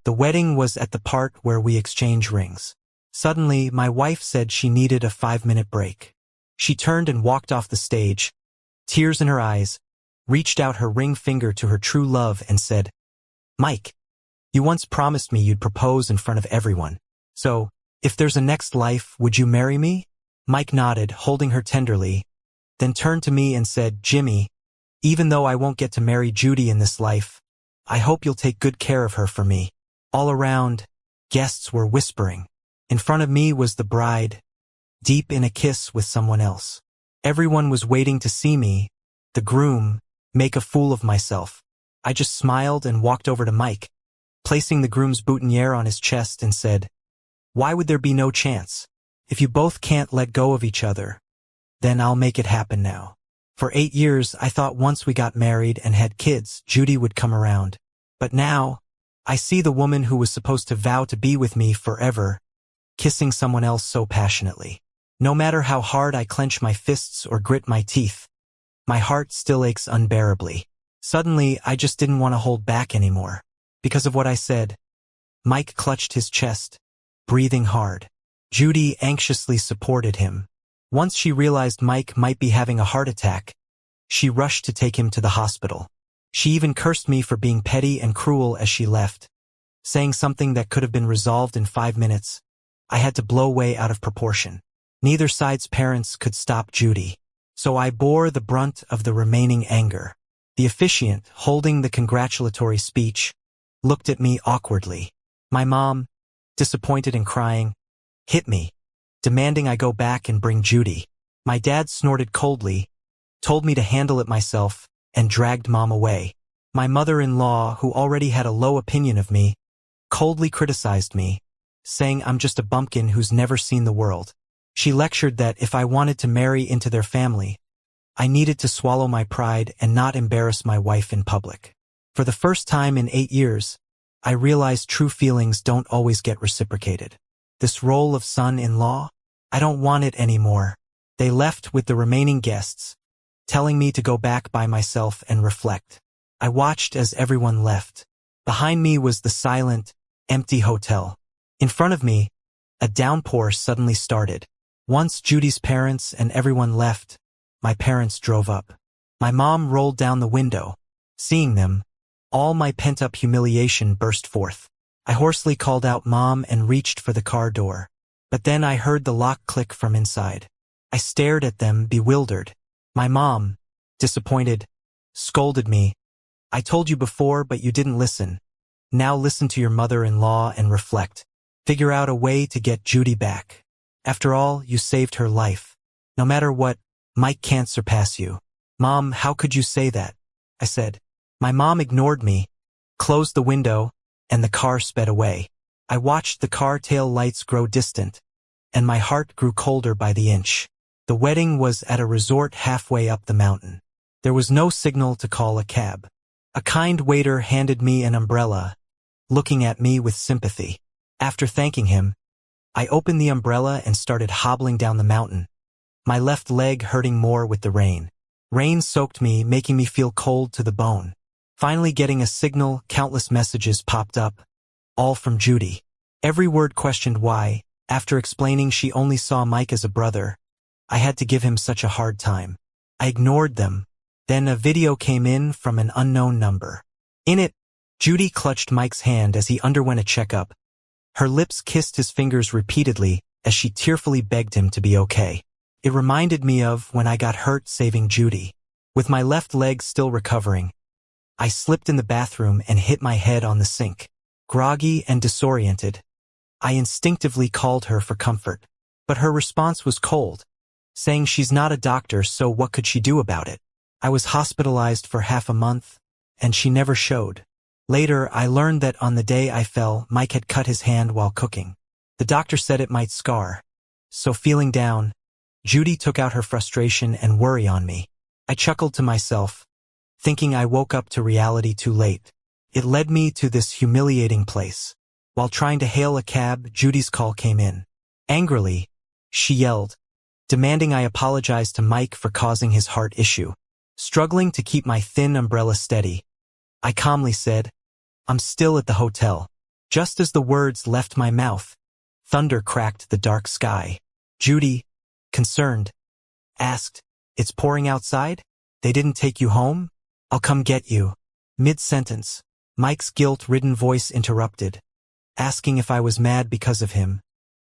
The wedding was at the part where we exchange rings. Suddenly, my wife said she needed a 5-minute break. She turned and walked off the stage, tears in her eyes, reached out her ring finger to her true love and said, "Mike, you once promised me you'd propose in front of everyone. So, if there's a next life, would you marry me?" Mike nodded, holding her tenderly, then turned to me and said, "Jimmy, even though I won't get to marry Judy in this life, I hope you'll take good care of her for me." All around, guests were whispering. In front of me was the bride, deep in a kiss with someone else. Everyone was waiting to see me, the groom, make a fool of myself. I just smiled and walked over to Mike, placing the groom's boutonniere on his chest and said, "Why would there be no chance? If you both can't let go of each other, then I'll make it happen now." For 8 years, I thought once we got married and had kids, Judy would come around. But now, I see the woman who was supposed to vow to be with me forever, kissing someone else so passionately. No matter how hard I clench my fists or grit my teeth, my heart still aches unbearably. Suddenly, I just didn't want to hold back anymore. Because of what I said, Mike clutched his chest, breathing hard. Judy anxiously supported him. Once she realized Mike might be having a heart attack, she rushed to take him to the hospital. She even cursed me for being petty and cruel as she left, saying something that could have been resolved in 5 minutes. I had to blow way out of proportion. Neither side's parents could stop Judy, so I bore the brunt of the remaining anger. The officiant, holding the congratulatory speech, looked at me awkwardly. My mom, disappointed and crying, hit me, demanding I go back and bring Judy. My dad snorted coldly, told me to handle it myself, and dragged Mom away. My mother-in-law, who already had a low opinion of me, coldly criticized me, saying I'm just a bumpkin who's never seen the world. She lectured that if I wanted to marry into their family, I needed to swallow my pride and not embarrass my wife in public. For the first time in 8 years, I realized true feelings don't always get reciprocated. This role of son-in-law, I don't want it anymore. They left with the remaining guests, telling me to go back by myself and reflect. I watched as everyone left. Behind me was the silent, empty hotel. In front of me, a downpour suddenly started. Once Judy's parents and everyone left, my parents drove up. My mom rolled down the window. Seeing them, all my pent-up humiliation burst forth. I hoarsely called out Mom and reached for the car door. But then I heard the lock click from inside. I stared at them, bewildered. My mom, disappointed, scolded me. "I told you before, but you didn't listen. Now listen to your mother-in-law and reflect. Figure out a way to get Judy back. After all, you saved her life. No matter what, Mike can't surpass you." "Mom, how could you say that?" I said. My mom ignored me, closed the window, and the car sped away. I watched the car tail lights grow distant, and my heart grew colder by the inch. The wedding was at a resort halfway up the mountain. There was no signal to call a cab. A kind waiter handed me an umbrella, looking at me with sympathy. After thanking him, I opened the umbrella and started hobbling down the mountain, my left leg hurting more with the rain. Rain soaked me, making me feel cold to the bone. Finally getting a signal, countless messages popped up, all from Judy. Every word questioned why, after explaining she only saw Mike as a brother, I had to give him such a hard time. I ignored them. Then a video came in from an unknown number. In it, Judy clutched Mike's hand as he underwent a checkup. Her lips kissed his fingers repeatedly as she tearfully begged him to be okay. It reminded me of when I got hurt saving Judy. With my left leg still recovering, I slipped in the bathroom and hit my head on the sink. Groggy and disoriented, I instinctively called her for comfort. But her response was cold, saying she's not a doctor, so what could she do about it? I was hospitalized for half a month, and she never showed. Later, I learned that on the day I fell, Mike had cut his hand while cooking. The doctor said it might scar. So feeling down, Judy took out her frustration and worry on me. I chuckled to myself, thinking I woke up to reality too late. It led me to this humiliating place. While trying to hail a cab, Judy's call came in. Angrily, she yelled, demanding I apologize to Mike for causing his heart issue. Struggling to keep my thin umbrella steady, I calmly said, "I'm still at the hotel. Just as the words left my mouth, thunder cracked the dark sky. Judy, concerned, asked, "It's pouring outside? They didn't take you home? I'll come get you." Mid-sentence, Mike's guilt-ridden voice interrupted, asking if I was mad because of him,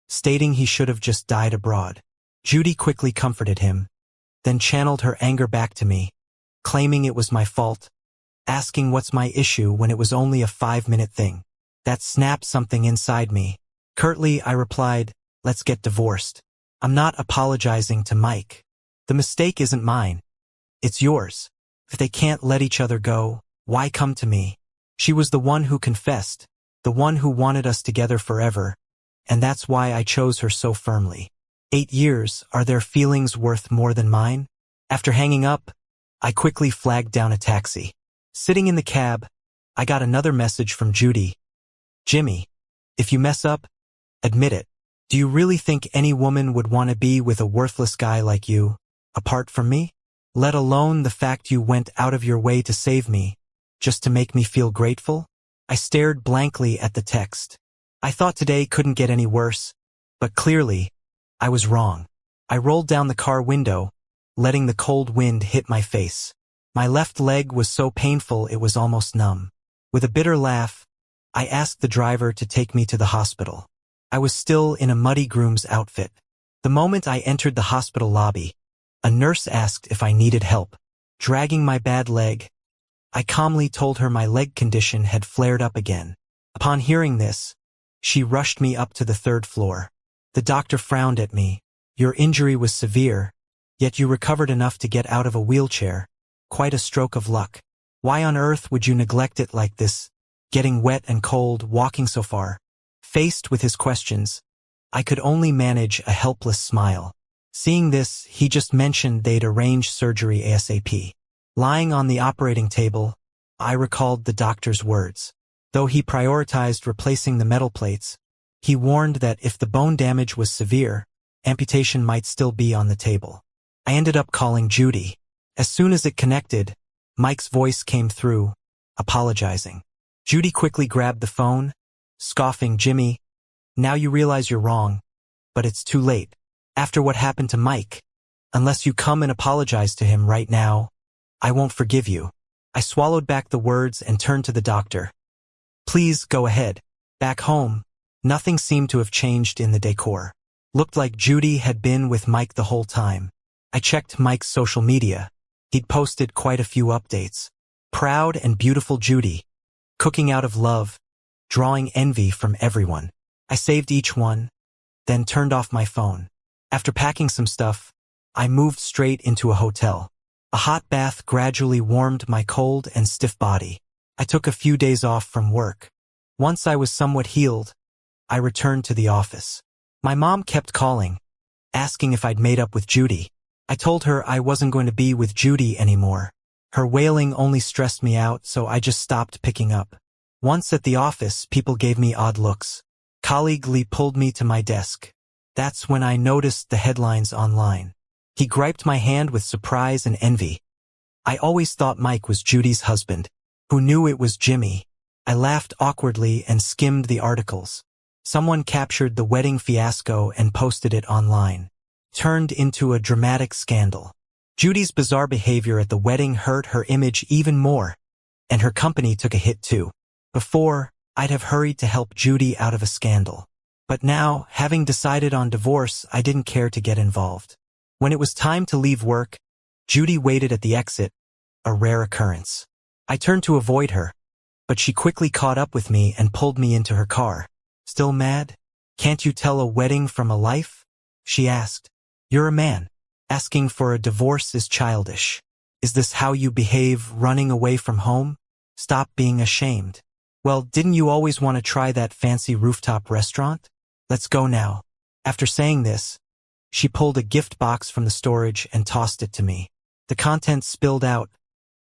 stating he should have just died abroad. Judy quickly comforted him, then channeled her anger back to me, claiming it was my fault, asking what's my issue when it was only a 5-minute thing. That snapped something inside me. Curtly, I replied, "Let's get divorced. I'm not apologizing to Mike. The mistake isn't mine. It's yours. If they can't let each other go, why come to me?" She was the one who confessed, the one who wanted us together forever, and that's why I chose her so firmly. 8 years, are their feelings worth more than mine? After hanging up, I quickly flagged down a taxi. Sitting in the cab, I got another message from Judy. "Jimmy, if you mess up, admit it. Do you really think any woman would want to be with a worthless guy like you, apart from me? Let alone the fact you went out of your way to save me, just to make me feel grateful?" I stared blankly at the text. I thought today couldn't get any worse, but clearly, I was wrong. I rolled down the car window, letting the cold wind hit my face. My left leg was so painful it was almost numb. With a bitter laugh, I asked the driver to take me to the hospital. I was still in a muddy groom's outfit. The moment I entered the hospital lobby, a nurse asked if I needed help. Dragging my bad leg, I calmly told her my leg condition had flared up again. Upon hearing this, she rushed me up to the 3rd floor. The doctor frowned at me. "Your injury was severe, yet you recovered enough to get out of a wheelchair. Quite a stroke of luck. Why on earth would you neglect it like this, getting wet and cold, walking so far?" Faced with his questions, I could only manage a helpless smile. Seeing this, he just mentioned they'd arrange surgery ASAP. Lying on the operating table, I recalled the doctor's words. Though he prioritized replacing the metal plates, he warned that if the bone damage was severe, amputation might still be on the table. I ended up calling Judy. As soon as it connected, Mike's voice came through, apologizing. Judy quickly grabbed the phone, scoffing, "Jimmy, now you realize you're wrong, but it's too late. After what happened to Mike, unless you come and apologize to him right now, I won't forgive you." I swallowed back the words and turned to the doctor. "Please go ahead." Back home, nothing seemed to have changed in the decor. Looked like Judy had been with Mike the whole time. I checked Mike's social media. He'd posted quite a few updates. Proud and beautiful Judy, cooking out of love, drawing envy from everyone. I saved each one, then turned off my phone. After packing some stuff, I moved straight into a hotel. A hot bath gradually warmed my cold and stiff body. I took a few days off from work. Once I was somewhat healed, I returned to the office. My mom kept calling, asking if I'd made up with Judy. I told her I wasn't going to be with Judy anymore. Her wailing only stressed me out, so I just stopped picking up. Once at the office, people gave me odd looks. Colleague Lee pulled me to my desk. That's when I noticed the headlines online. He griped my hand with surprise and envy. I always thought Mike was Judy's husband. Who knew it was Jimmy? I laughed awkwardly and skimmed the articles. Someone captured the wedding fiasco and posted it online. Turned into a dramatic scandal. Judy's bizarre behavior at the wedding hurt her image even more, and her company took a hit too. Before, I'd have hurried to help Judy out of a scandal. But now, having decided on divorce, I didn't care to get involved. When it was time to leave work, Judy waited at the exit, a rare occurrence. I turned to avoid her, but she quickly caught up with me and pulled me into her car. "Still mad? Can't you tell a wedding from a life?" she asked. "You're a man. Asking for a divorce is childish. Is this how you behave running away from home? Stop being ashamed. Well, didn't you always want to try that fancy rooftop restaurant? Let's go now." After saying this, she pulled a gift box from the storage and tossed it to me. The contents spilled out,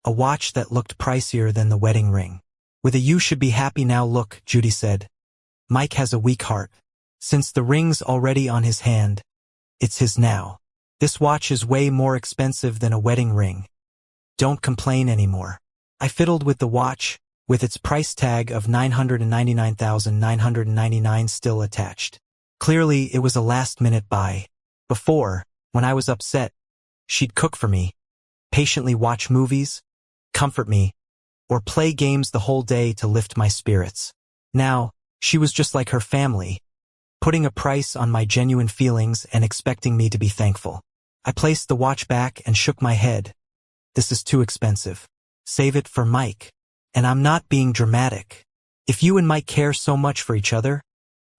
a watch that looked pricier than the wedding ring. With a "you should be happy now" look, Judy said, "Mike has a weak heart. Since the ring's already on his hand, it's his now. This watch is way more expensive than a wedding ring. Don't complain anymore." I fiddled with the watch, with its price tag of $999,999 still attached. Clearly, it was a last-minute buy. Before, when I was upset, she'd cook for me, patiently watch movies, comfort me, or play games the whole day to lift my spirits. Now, she was just like her family, putting a price on my genuine feelings and expecting me to be thankful. I placed the watch back and shook my head. This is too expensive. Save it for Mike. And I'm not being dramatic. If you and Mike care so much for each other,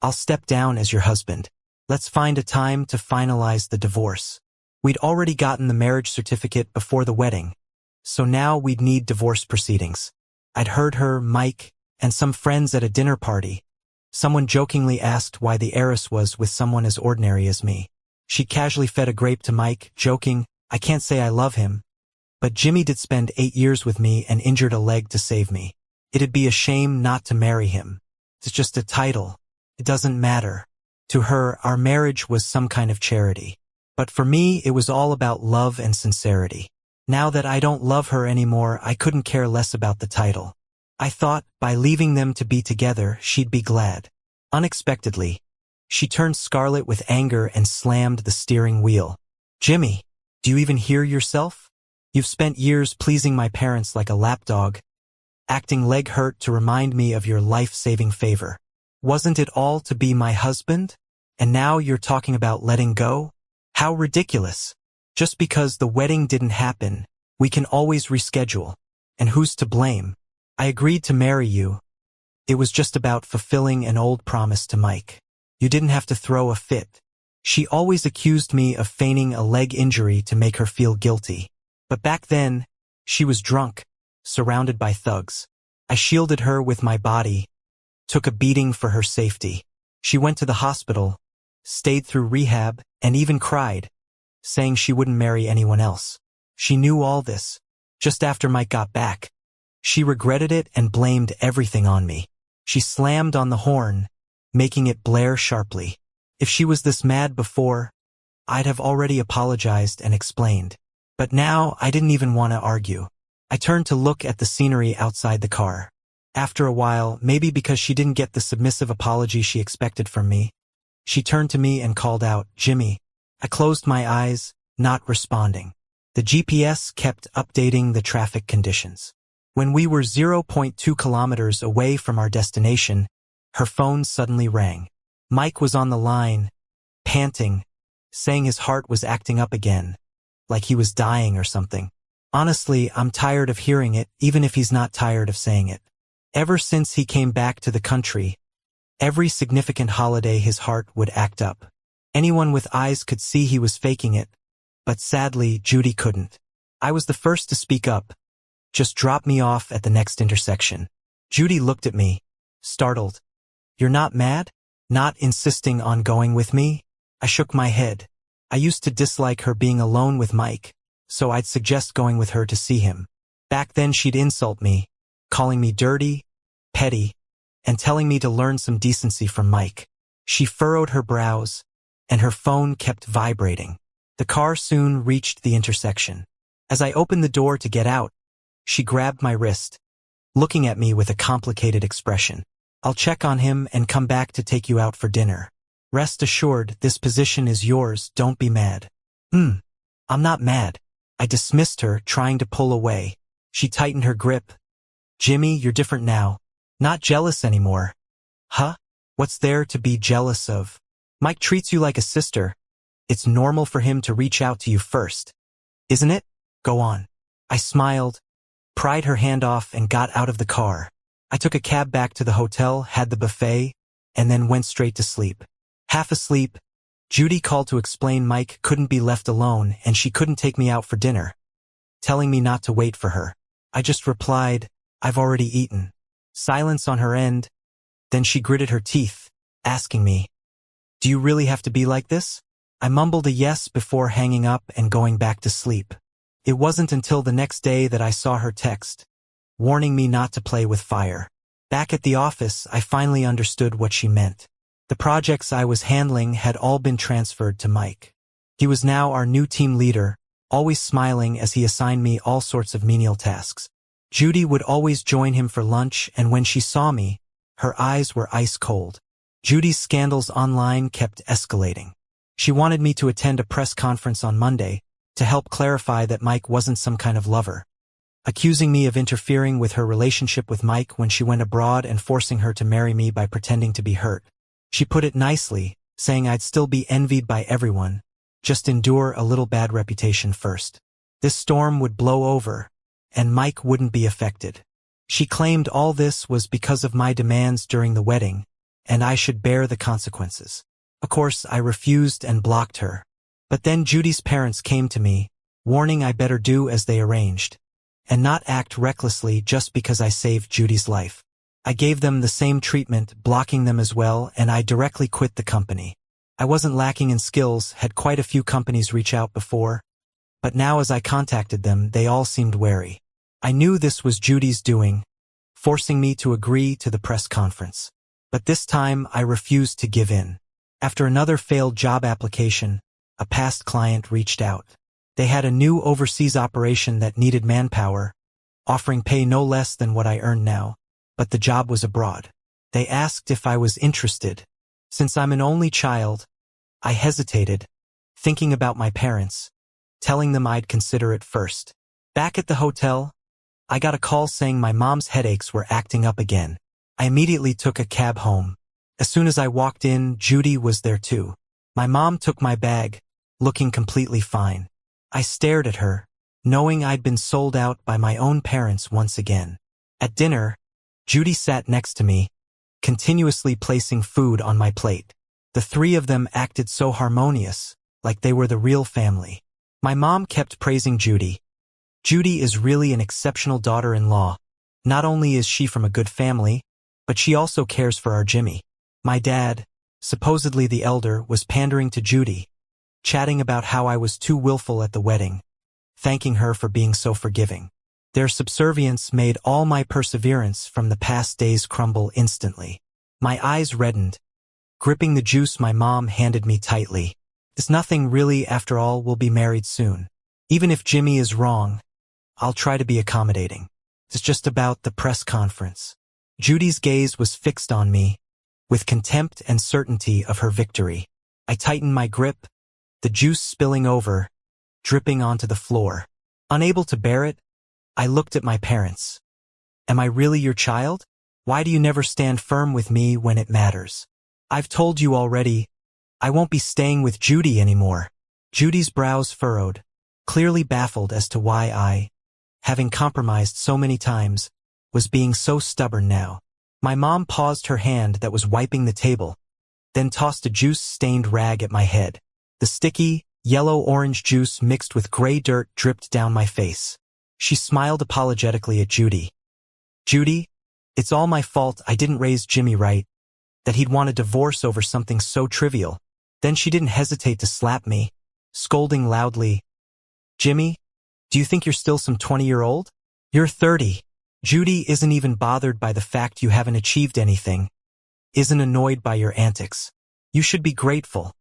I'll step down as your husband. Let's find a time to finalize the divorce. We'd already gotten the marriage certificate before the wedding, so now we'd need divorce proceedings. I'd heard her, Mike, and some friends at a dinner party. Someone jokingly asked why the heiress was with someone as ordinary as me. She casually fed a grape to Mike, joking, "I can't say I love him, but Jimmy did spend 8 years with me and injured a leg to save me. It'd be a shame not to marry him. It's just a title. It doesn't matter." To her, our marriage was some kind of charity. But for me, it was all about love and sincerity. Now that I don't love her anymore, I couldn't care less about the title. I thought, by leaving them to be together, she'd be glad. Unexpectedly, she turned scarlet with anger and slammed the steering wheel. "Jimmy, do you even hear yourself? You've spent years pleasing my parents like a lapdog, acting leg hurt to remind me of your life-saving favor. Wasn't it all to be my husband? And now you're talking about letting go? How ridiculous. Just because the wedding didn't happen, we can always reschedule. And who's to blame? I agreed to marry you. It was just about fulfilling an old promise to Mike. You didn't have to throw a fit." She always accused me of feigning a leg injury to make her feel guilty. But back then, she was drunk, surrounded by thugs. I shielded her with my body, took a beating for her safety. She went to the hospital, stayed through rehab, and even cried, saying she wouldn't marry anyone else. She knew all this. Just after Mike got back, she regretted it and blamed everything on me. She slammed on the horn, making it blare sharply. If she was this mad before, I'd have already apologized and explained. But now, I didn't even want to argue. I turned to look at the scenery outside the car. After a while, maybe because she didn't get the submissive apology she expected from me, she turned to me and called out, "Jimmy." I closed my eyes, not responding. The GPS kept updating the traffic conditions. When we were 0.2 kilometers away from our destination, her phone suddenly rang. Mike was on the line, panting, saying his heart was acting up again, like he was dying or something. Honestly, I'm tired of hearing it, even if he's not tired of saying it. Ever since he came back to the country, every significant holiday his heart would act up. Anyone with eyes could see he was faking it, but sadly, Judy couldn't. I was the first to speak up. "Just drop me off at the next intersection." Judy looked at me, startled. "You're not mad? Not insisting on going with me?" I shook my head. I used to dislike her being alone with Mike, so I'd suggest going with her to see him. Back then she'd insult me, calling me dirty, petty, and telling me to learn some decency from Mike. She furrowed her brows, and her phone kept vibrating. The car soon reached the intersection. As I opened the door to get out, she grabbed my wrist, looking at me with a complicated expression. "I'll check on him and come back to take you out for dinner. Rest assured, this position is yours, don't be mad." I'm not mad." I dismissed her, trying to pull away. She tightened her grip. "Jimmy, you're different now. Not jealous anymore." "Huh? What's there to be jealous of? Mike treats you like a sister. It's normal for him to reach out to you first. Isn't it? Go on." I smiled, pried her hand off, and got out of the car. I took a cab back to the hotel, had the buffet, and then went straight to sleep. Half asleep, Judy called to explain Mike couldn't be left alone and she couldn't take me out for dinner, telling me not to wait for her. I just replied, "I've already eaten." Silence on her end. Then she gritted her teeth, asking me, "Do you really have to be like this?" I mumbled a yes before hanging up and going back to sleep. It wasn't until the next day that I saw her text, warning me not to play with fire. Back at the office, I finally understood what she meant. The projects I was handling had all been transferred to Mike. He was now our new team leader, always smiling as he assigned me all sorts of menial tasks. Judy would always join him for lunch, and when she saw me, her eyes were ice cold. Judy's scandals online kept escalating. She wanted me to attend a press conference on Monday to help clarify that Mike wasn't some kind of lover, accusing me of interfering with her relationship with Mike when she went abroad and forcing her to marry me by pretending to be hurt. She put it nicely, saying I'd still be envied by everyone, just endure a little bad reputation first. This storm would blow over, and Mike wouldn't be affected. She claimed all this was because of my demands during the wedding, and I should bear the consequences. Of course, I refused and blocked her. But then Judy's parents came to me, warning I better do as they arranged, and not act recklessly just because I saved Judy's life. I gave them the same treatment, blocking them as well, and I directly quit the company. I wasn't lacking in skills, had quite a few companies reach out before, but now as I contacted them, they all seemed wary. I knew this was Judy's doing, forcing me to agree to the press conference. But this time, I refused to give in. After another failed job application, a past client reached out. They had a new overseas operation that needed manpower, offering pay no less than what I earn now, but the job was abroad. They asked if I was interested. Since I'm an only child, I hesitated, thinking about my parents, telling them I'd consider it first. Back at the hotel, I got a call saying my mom's headaches were acting up again. I immediately took a cab home. As soon as I walked in, Judy was there too. My mom took my bag, looking completely fine. I stared at her, knowing I'd been sold out by my own parents once again. At dinner, Judy sat next to me, continuously placing food on my plate. The three of them acted so harmonious, like they were the real family. My mom kept praising Judy. Judy is really an exceptional daughter-in-law. Not only is she from a good family, but she also cares for our Jimmy. My dad, supposedly the elder, was pandering to Judy, chatting about how I was too willful at the wedding, thanking her for being so forgiving. Their subservience made all my perseverance from the past days crumble instantly. My eyes reddened, gripping the juice my mom handed me tightly. It's nothing really, after all, we'll be married soon. Even if Jimmy is wrong, I'll try to be accommodating. It's just about the press conference. Judy's gaze was fixed on me, with contempt and certainty of her victory. I tightened my grip, the juice spilling over, dripping onto the floor. Unable to bear it, I looked at my parents. Am I really your child? Why do you never stand firm with me when it matters? I've told you already, I won't be staying with Judy anymore. Judy's brows furrowed, clearly baffled as to why I, having compromised so many times, was being so stubborn now. My mom paused her hand that was wiping the table, then tossed a juice-stained rag at my head. The sticky, yellow-orange juice mixed with gray dirt dripped down my face. She smiled apologetically at Judy. Judy, it's all my fault I didn't raise Jimmy right, that he'd want a divorce over something so trivial. Then she didn't hesitate to slap me, scolding loudly. Jimmy, do you think you're still some 20-year-old? You're 30. Judy isn't even bothered by the fact you haven't achieved anything, isn't annoyed by your antics. You should be grateful.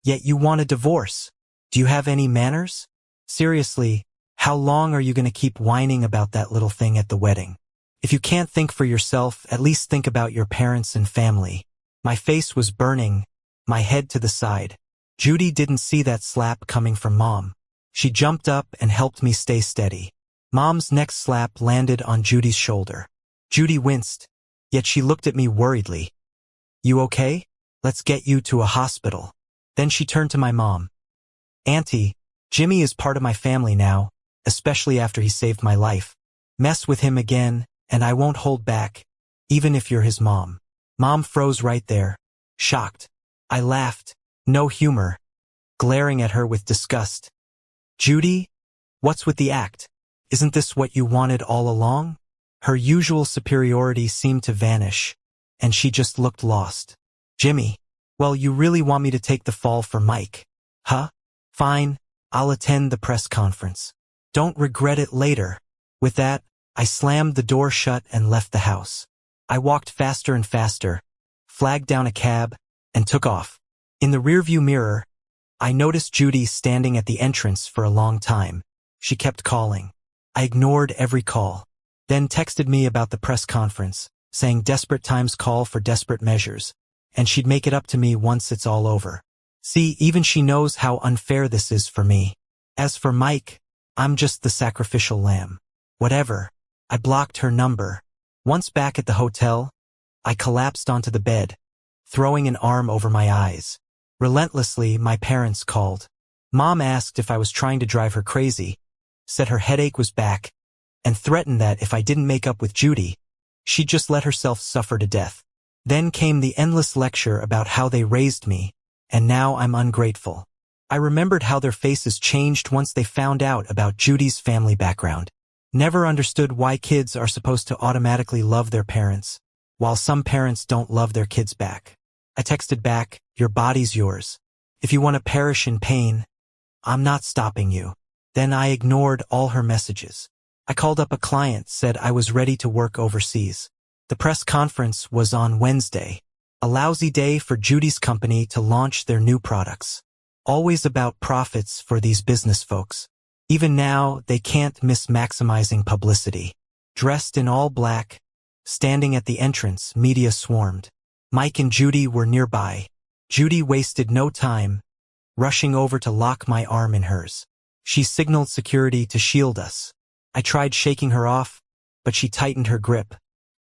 Yet you want a divorce. Do you have any manners? Seriously, how long are you going to keep whining about that little thing at the wedding? If you can't think for yourself, at least think about your parents and family. My face was burning, my head to the side. Judy didn't see that slap coming from Mom. She jumped up and helped me stay steady. Mom's next slap landed on Judy's shoulder. Judy winced, yet she looked at me worriedly. You okay? Let's get you to a hospital. Then she turned to my mom. Auntie, Jimmy is part of my family now, especially after he saved my life. Mess with him again, and I won't hold back, even if you're his mom. Mom froze right there, shocked. I laughed, no humor, glaring at her with disgust. Judy, what's with the act? Isn't this what you wanted all along? Her usual superiority seemed to vanish, and she just looked lost. Jimmy, well, you really want me to take the fall for Mike, huh? Fine, I'll attend the press conference. Don't regret it later. With that, I slammed the door shut and left the house. I walked faster and faster, flagged down a cab, and took off. In the rearview mirror, I noticed Judy standing at the entrance for a long time. She kept calling. I ignored every call. Then texted me about the press conference, saying desperate times call for desperate measures, and she'd make it up to me once it's all over. See, even she knows how unfair this is for me. As for Mike, I'm just the sacrificial lamb. Whatever. I blocked her number. Once back at the hotel, I collapsed onto the bed, throwing an arm over my eyes. Relentlessly, my parents called. Mom asked if I was trying to drive her crazy, said her headache was back, and threatened that if I didn't make up with Judy, she'd just let herself suffer to death. Then came the endless lecture about how they raised me, and now I'm ungrateful. I remembered how their faces changed once they found out about Judy's family background. Never understood why kids are supposed to automatically love their parents, while some parents don't love their kids back. I texted back, your body's yours. If you want to perish in pain, I'm not stopping you. Then I ignored all her messages. I called up a client, said I was ready to work overseas. The press conference was on Wednesday, a lousy day for Judy's company to launch their new products. Always about profits for these business folks. Even now, they can't miss maximizing publicity. Dressed in all black, standing at the entrance, media swarmed. Mike and Judy were nearby. Judy wasted no time, rushing over to lock my arm in hers. She signaled security to shield us. I tried shaking her off, but she tightened her grip.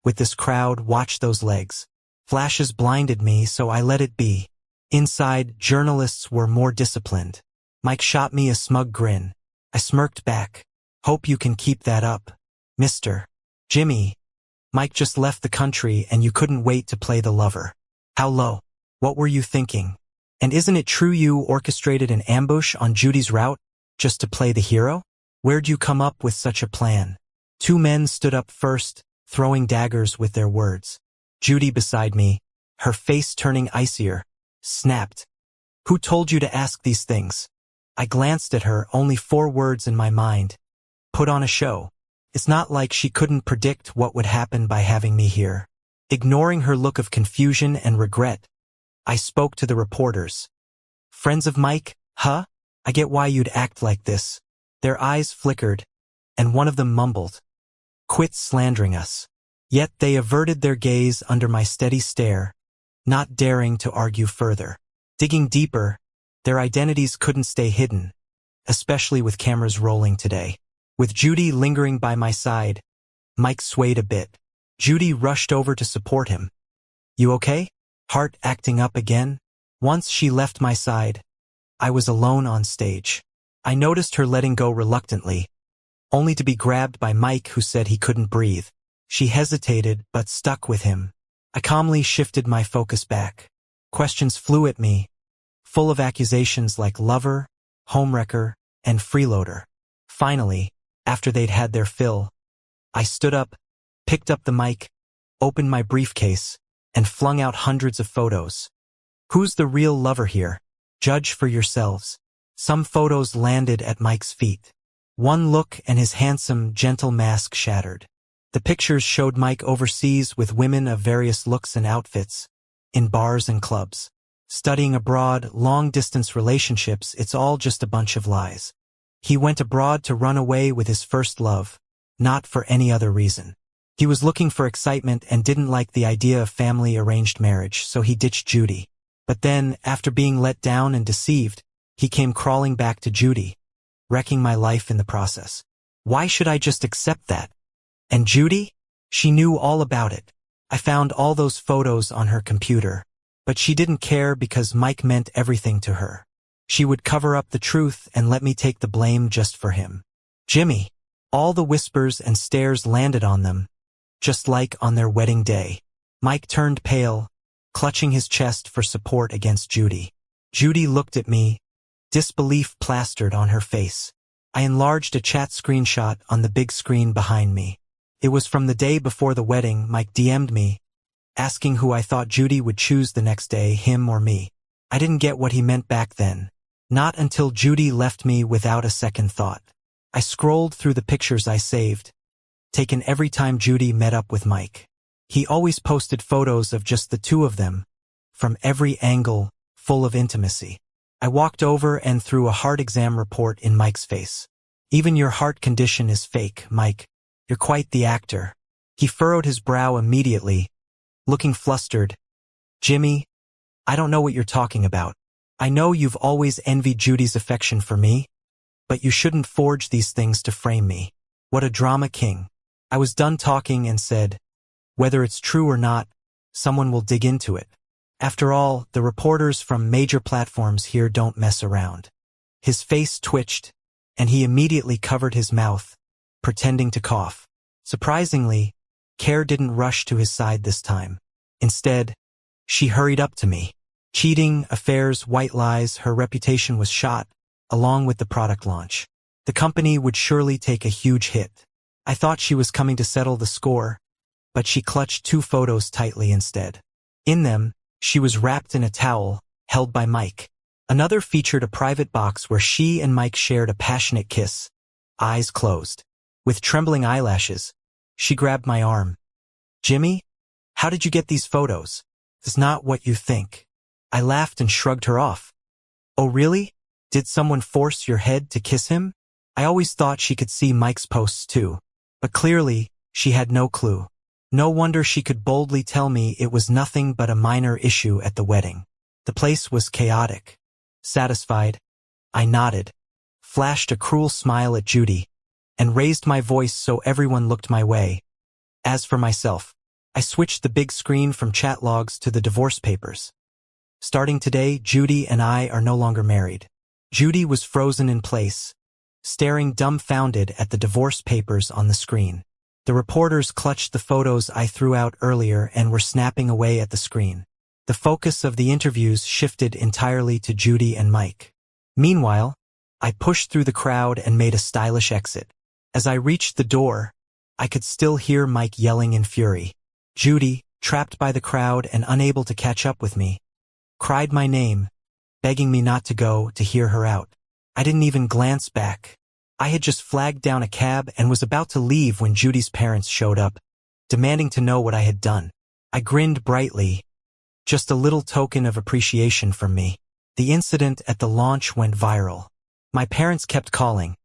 With this crowd, watch those legs. Flashes blinded me, so I let it be. Inside, journalists were more disciplined. Mike shot me a smug grin. I smirked back. Hope you can keep that up, Mr. Jimmy. Mike just left the country and you couldn't wait to play the lover. How low? What were you thinking? And isn't it true you orchestrated an ambush on Judy's route just to play the hero? Where'd you come up with such a plan? Two men stood up first, throwing daggers with their words. Judy beside me, her face turning icier, snapped. Who told you to ask these things? I glanced at her, only 4 words in my mind. Put on a show. It's not like she couldn't predict what would happen by having me here. Ignoring her look of confusion and regret, I spoke to the reporters. Friends of Mike, huh? I get why you'd act like this. Their eyes flickered, and one of them mumbled, quit slandering us. Yet they averted their gaze under my steady stare, not daring to argue further. Digging deeper, their identities couldn't stay hidden, especially with cameras rolling today. With Judy lingering by my side, Mike swayed a bit. Judy rushed over to support him. You okay? Heart acting up again? Once she left my side, I was alone on stage. I noticed her letting go reluctantly, only to be grabbed by Mike, who said he couldn't breathe. She hesitated, but stuck with him. I calmly shifted my focus back. Questions flew at me, full of accusations like lover, homewrecker, and freeloader. Finally, after they'd had their fill, I stood up, picked up the mic, opened my briefcase, and flung out hundreds of photos. Who's the real lover here? Judge for yourselves. Some photos landed at Mike's feet. One look and his handsome, gentle mask shattered. The pictures showed Mike overseas with women of various looks and outfits, in bars and clubs. Studying abroad, long-distance relationships, it's all just a bunch of lies. He went abroad to run away with his first love, not for any other reason. He was looking for excitement and didn't like the idea of family-arranged marriage, so he ditched Judy. But then, after being let down and deceived, he came crawling back to Judy, wrecking my life in the process. Why should I just accept that? And Judy? She knew all about it. I found all those photos on her computer, but she didn't care because Mike meant everything to her. She would cover up the truth and let me take the blame just for him. Jimmy. All the whispers and stares landed on them, just like on their wedding day. Mike turned pale, clutching his chest for support against Judy. Judy looked at me, disbelief plastered on her face. I enlarged a chat screenshot on the big screen behind me. It was from the day before the wedding. Mike DM'd me, asking who I thought Judy would choose the next day, him or me. I didn't get what he meant back then. Not until Judy left me without a second thought. I scrolled through the pictures I saved, taken every time Judy met up with Mike. He always posted photos of just the two of them, from every angle, full of intimacy. I walked over and threw a heart exam report in Mike's face. Even your heart condition is fake, Mike. You're quite the actor. He furrowed his brow immediately, looking flustered. Jimmy, I don't know what you're talking about. I know you've always envied Judy's affection for me, but you shouldn't forge these things to frame me. What a drama king. I was done talking and said, whether it's true or not, someone will dig into it. After all, the reporters from major platforms here don't mess around. His face twitched, and he immediately covered his mouth, pretending to cough. Surprisingly, Care didn't rush to his side this time. Instead, she hurried up to me. Cheating, affairs, white lies, her reputation was shot, along with the product launch. The company would surely take a huge hit. I thought she was coming to settle the score, but she clutched 2 photos tightly instead. In them, she was wrapped in a towel, held by Mike. Another featured a private box where she and Mike shared a passionate kiss, eyes closed. With trembling eyelashes, she grabbed my arm. Jimmy, how did you get these photos? It's not what you think. I laughed and shrugged her off. Oh really? Did someone force your head to kiss him? I always thought she could see Mike's posts too, but clearly, she had no clue. No wonder she could boldly tell me it was nothing but a minor issue at the wedding. The place was chaotic. Satisfied, I nodded, flashed a cruel smile at Judy, and raised my voice so everyone looked my way. As for myself, I switched the big screen from chat logs to the divorce papers. Starting today, Judy and I are no longer married. Judy was frozen in place, staring dumbfounded at the divorce papers on the screen. The reporters clutched the photos I threw out earlier and were snapping away at the screen. The focus of the interviews shifted entirely to Judy and Mike. Meanwhile, I pushed through the crowd and made a stylish exit. As I reached the door, I could still hear Mike yelling in fury. Judy, trapped by the crowd and unable to catch up with me, cried my name, begging me not to go to hear her out. I didn't even glance back. I had just flagged down a cab and was about to leave when Judy's parents showed up, demanding to know what I had done. I grinned brightly, just a little token of appreciation from me. The incident at the launch went viral. My parents kept calling,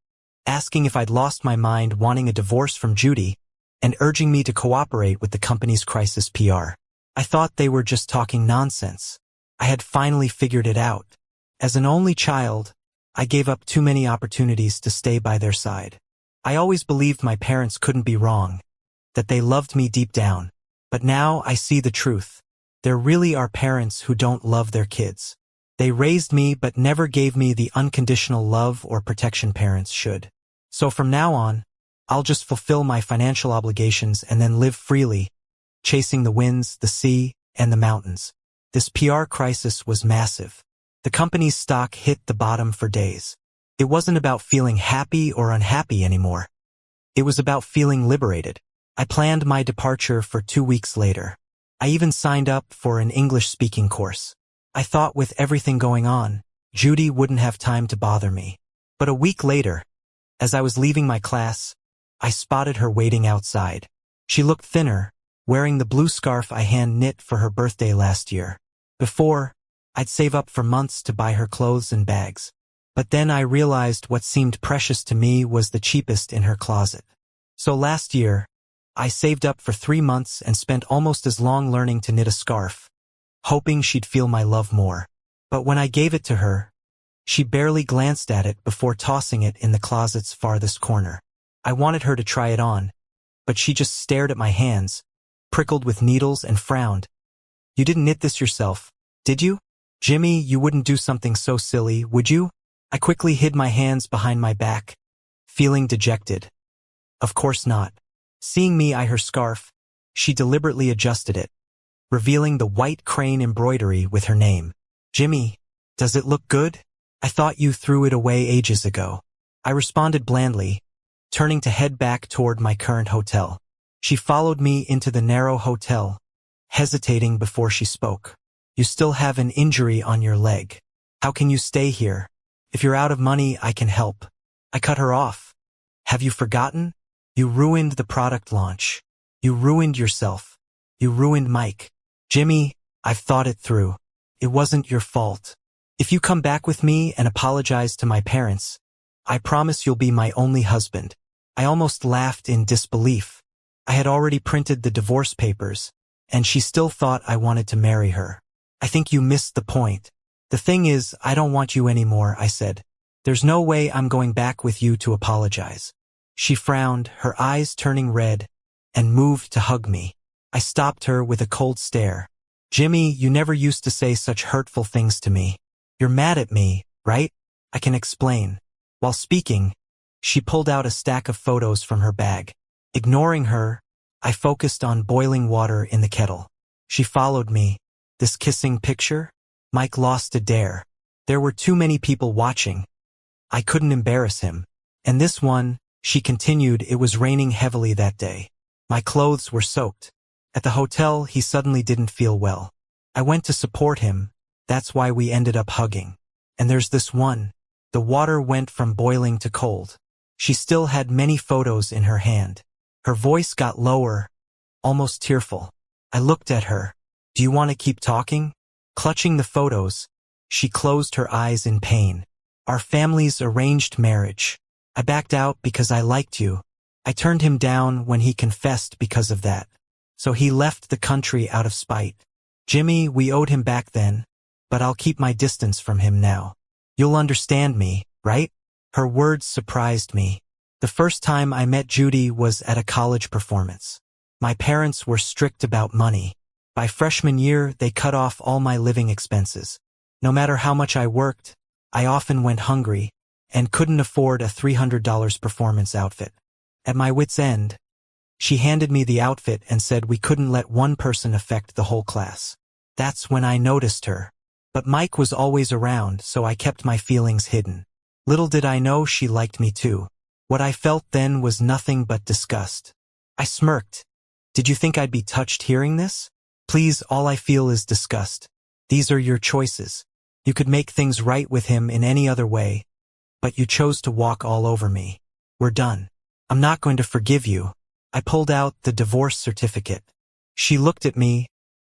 asking if I'd lost my mind wanting a divorce from Judy, and urging me to cooperate with the company's crisis PR. I thought they were just talking nonsense. I had finally figured it out. As an only child, I gave up too many opportunities to stay by their side. I always believed my parents couldn't be wrong, that they loved me deep down. But now I see the truth. There really are parents who don't love their kids. They raised me but never gave me the unconditional love or protection parents should. So from now on, I'll just fulfill my financial obligations and then live freely, chasing the winds, the sea, and the mountains. This PR crisis was massive. The company's stock hit the bottom for days. It wasn't about feeling happy or unhappy anymore. It was about feeling liberated. I planned my departure for 2 weeks later. I even signed up for an English-speaking course. I thought with everything going on, Judy wouldn't have time to bother me. But a week later, as I was leaving my class, I spotted her waiting outside. She looked thinner, wearing the blue scarf I hand-knit for her birthday last year. Before, I'd save up for months to buy her clothes and bags. But then I realized what seemed precious to me was the cheapest in her closet. So last year, I saved up for 3 months and spent almost as long learning to knit a scarf, hoping she'd feel my love more. But when I gave it to her, she barely glanced at it before tossing it in the closet's farthest corner. I wanted her to try it on, but she just stared at my hands, prickled with needles, and frowned. You didn't knit this yourself, did you? Jimmy, you wouldn't do something so silly, would you? I quickly hid my hands behind my back, feeling dejected. Of course not. Seeing me eye her scarf, she deliberately adjusted it, revealing the white crane embroidery with her name. Jimmy, does it look good? I thought you threw it away ages ago. I responded blandly, turning to head back toward my current hotel. She followed me into the narrow hotel, hesitating before she spoke. You still have an injury on your leg. How can you stay here? If you're out of money, I can help. I cut her off. Have you forgotten? You ruined the product launch. You ruined yourself. You ruined Mike. Jimmy, I've thought it through. It wasn't your fault. If you come back with me and apologize to my parents, I promise you'll be my only husband. I almost laughed in disbelief. I had already printed the divorce papers, and she still thought I wanted to marry her. I think you missed the point. The thing is, I don't want you anymore, I said. There's no way I'm going back with you to apologize. She frowned, her eyes turning red, and moved to hug me. I stopped her with a cold stare. Jimmy, you never used to say such hurtful things to me. You're mad at me, right? I can explain. While speaking, she pulled out a stack of photos from her bag. Ignoring her, I focused on boiling water in the kettle. She followed me. This kissing picture? Mike lost a dare. There were too many people watching. I couldn't embarrass him. And this one, she continued, it was raining heavily that day. My clothes were soaked. At the hotel, he suddenly didn't feel well. I went to support him. That's why we ended up hugging. And there's this one. The water went from boiling to cold. She still had many photos in her hand. Her voice got lower, almost tearful. I looked at her. Do you want to keep talking? Clutching the photos, she closed her eyes in pain. Our family's arranged marriage. I backed out because I liked you. I turned him down when he confessed because of that. So he left the country out of spite. Jimmy, we owed him back then, but I'll keep my distance from him now. You'll understand me, right? Her words surprised me. The first time I met Judy was at a college performance. My parents were strict about money. By freshman year, they cut off all my living expenses. No matter how much I worked, I often went hungry and couldn't afford a $300 performance outfit. At my wit's end, she handed me the outfit and said we couldn't let one person affect the whole class. That's when I noticed her. But Mike was always around, so I kept my feelings hidden. Little did I know she liked me too. What I felt then was nothing but disgust. I smirked. Did you think I'd be touched hearing this? Please, all I feel is disgust. These are your choices. You could make things right with him in any other way, but you chose to walk all over me. We're done. I'm not going to forgive you. I pulled out the divorce certificate. She looked at me,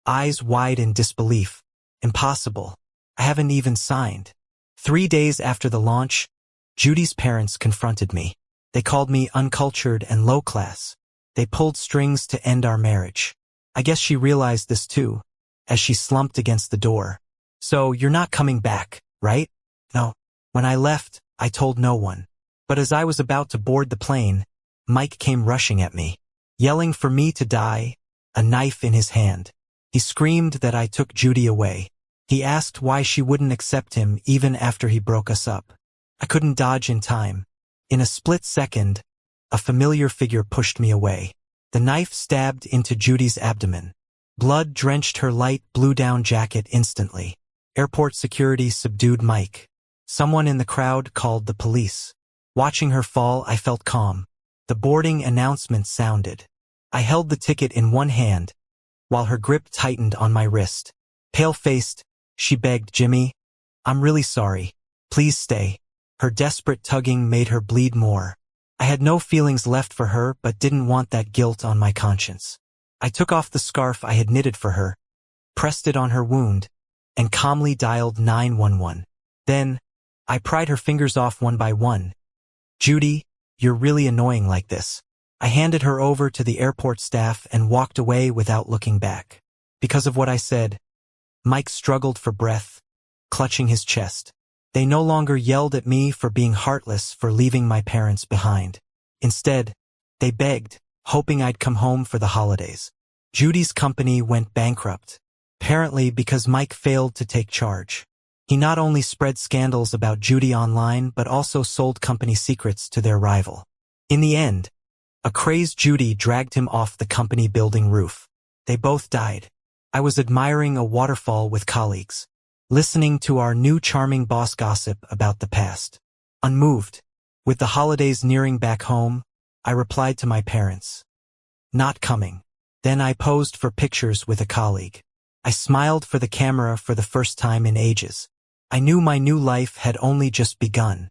eyes wide in disbelief. Impossible. I haven't even signed. 3 days after the launch, Judy's parents confronted me. They called me uncultured and low class. They pulled strings to end our marriage. I guess she realized this too, as she slumped against the door. So you're not coming back, right? No. When I left, I told no one. But as I was about to board the plane, Mike came rushing at me, yelling for me to die, a knife in his hand. He screamed that I took Judy away. He asked why she wouldn't accept him even after he broke us up. I couldn't dodge in time. In a split second, a familiar figure pushed me away. The knife stabbed into Judy's abdomen. Blood drenched her light blue down jacket instantly. Airport security subdued Mike. Someone in the crowd called the police. Watching her fall, I felt calm. The boarding announcement sounded. I held the ticket in one hand, while her grip tightened on my wrist. Pale-faced, she begged, Jimmy, I'm really sorry. Please stay. Her desperate tugging made her bleed more. I had no feelings left for her but didn't want that guilt on my conscience. I took off the scarf I had knitted for her, pressed it on her wound, and calmly dialed 911. Then, I pried her fingers off one by one. Judy, you're really annoying like this. I handed her over to the airport staff and walked away without looking back. Because of what I said, Mike struggled for breath, clutching his chest. They no longer yelled at me for being heartless for leaving my parents behind. Instead, they begged, hoping I'd come home for the holidays. Judy's company went bankrupt, apparently because Mike failed to take charge. He not only spread scandals about Judy online but also sold company secrets to their rival. In the end, a crazed Judy dragged him off the company building roof. They both died. I was admiring a waterfall with colleagues, listening to our new charming boss gossip about the past. Unmoved, with the holidays nearing back home, I replied to my parents, not coming. Then I posed for pictures with a colleague. I smiled for the camera for the first time in ages. I knew my new life had only just begun.